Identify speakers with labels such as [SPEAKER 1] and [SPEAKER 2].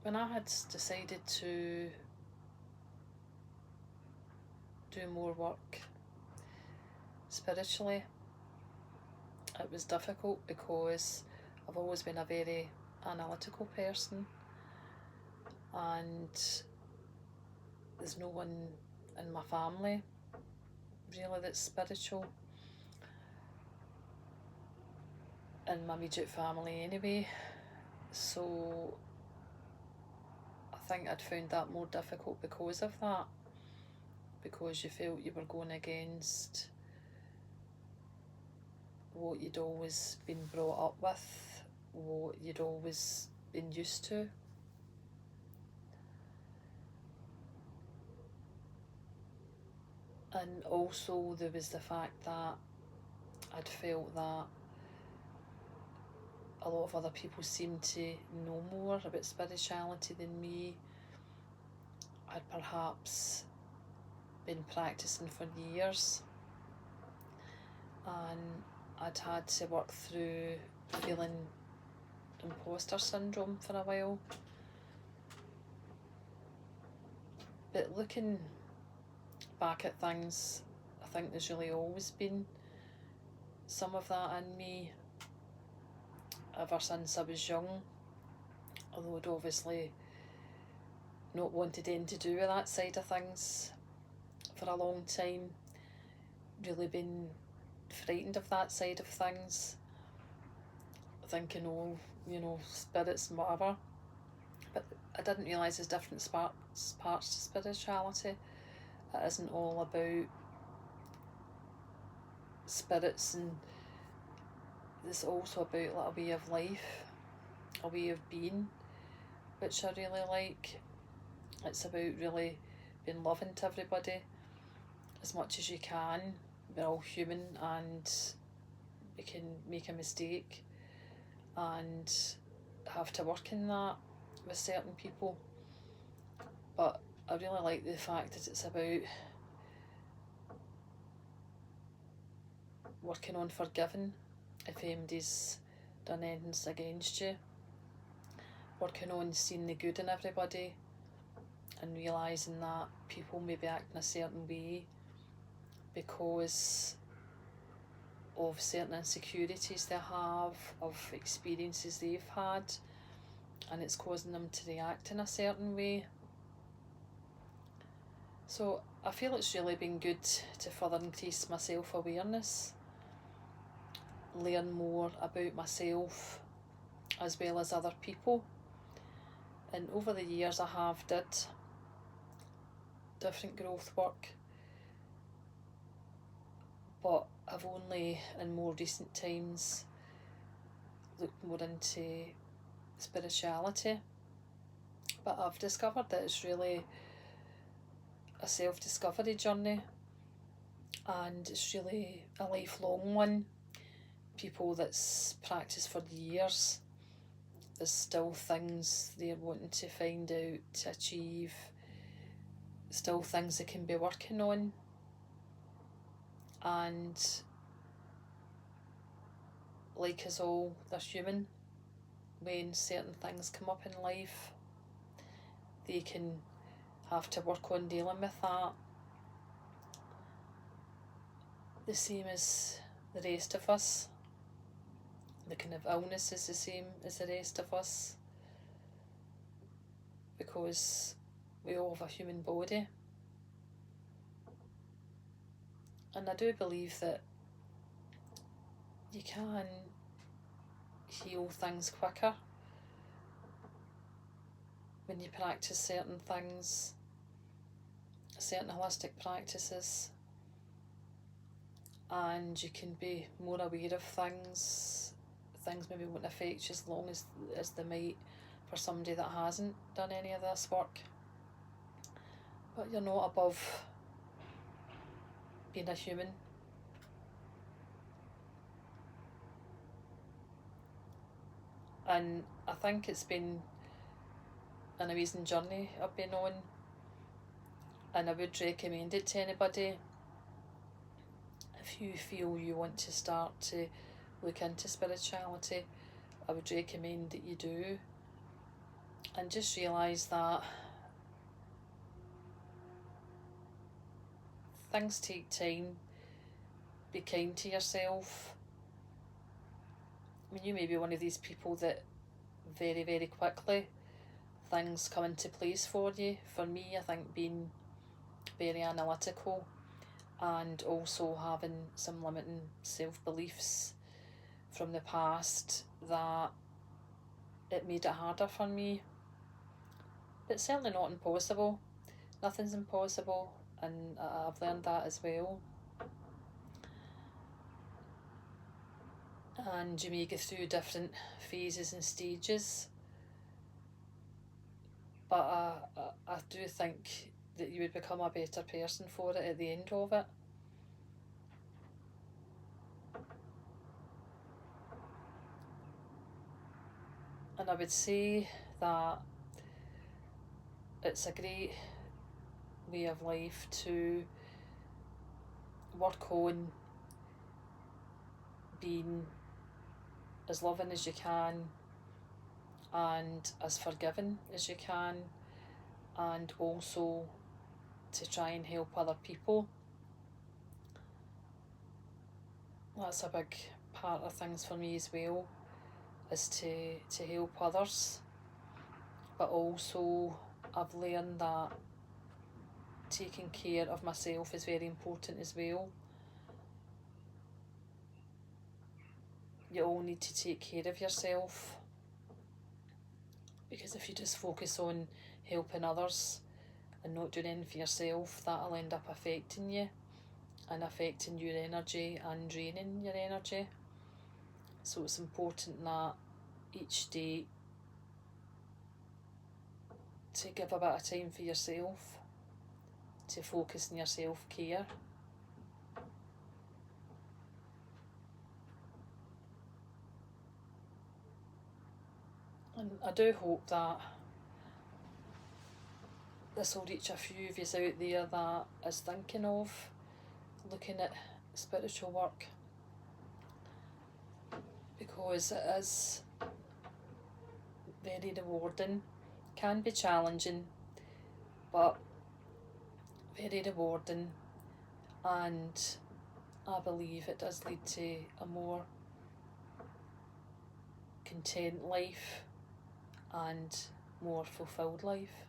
[SPEAKER 1] when I had decided to do more work spiritually, it was difficult because I've always been a very analytical person, and there's no one in my family really that's spiritual, in my immediate family anyway. So I think I'd found that more difficult because of that, because you felt you were going against what you'd always been brought up with, what you'd always been used to. And also there was the fact that I'd felt that a lot of other people seemed to know more about spirituality than me. I'd perhaps been practicing for years, and I'd had to work through feeling imposter syndrome for a while. But looking back at things, I think there's really always been some of that in me ever since I was young, although I'd obviously not wanted anything to do with that side of things for a long time, really been frightened of that side of things, thinking, oh, you know, spirits and whatever. But I didn't realise there's different parts to spirituality. It isn't all about spirits, and it's also about like a way of life, a way of being, which I really like. It's about really being loving to everybody as much as you can. We're all human and we can make a mistake and have to work in that with certain people. But I really like the fact that it's about working on forgiving if anybody's done anything against you, working on seeing the good in everybody and realising that people may be acting a certain way because of certain insecurities they have, of experiences they've had, and it's causing them to react in a certain way. So I feel it's really been good to further increase my self-awareness, learn more about myself as well as other people. And over the years I have did different growth work, but I've only in more recent times looked more into spirituality. But I've discovered that it's really a self-discovery journey, and it's really a lifelong one. People that's practiced for years, there's still things they're wanting to find out, to achieve, still things they can be working on. And like us all, they're human. When certain things come up in life, they can have to work on dealing with that, the same as the rest of us. The kind of illness is the same as the rest of us, because we all have a human body. And I do believe that you can heal things quicker when you practice certain things, certain holistic practices, and you can be more aware of things maybe won't affect you as long as they might for somebody that hasn't done any of this work. But you're not above being a human. And I think it's been an amazing journey I've been on, and I would recommend it to anybody. If you feel you want to start to look into spirituality, I would recommend that you do. and just realise that things take time. Be kind to yourself. I mean, you may be one of these people that very, very quickly things come into place for you. For me, I think being very analytical and also having some limiting self-beliefs from the past, that it made it harder for me. But certainly not impossible. Nothing's impossible, and I've learned that as well. And you may go through different phases and stages, but I do think that you would become a better person for it at the end of it. And I would say that it's a great way of life to work on being as loving as you can and as forgiving as you can, and also to try and help other people. That's a big part of things for me as well, is to help others. But also I've learned that taking care of myself is very important as well. You all need to take care of yourself, because if you just focus on helping others and not doing anything for yourself, that'll end up affecting you and affecting your energy and draining your energy. So it's important that each day to give a bit of time for yourself, to focus on your self-care. And I do hope that this will reach a few of you out there that is thinking of looking at spiritual work, because it is very rewarding. Can be challenging, but very rewarding, and I believe it does lead to a more content life and more fulfilled life.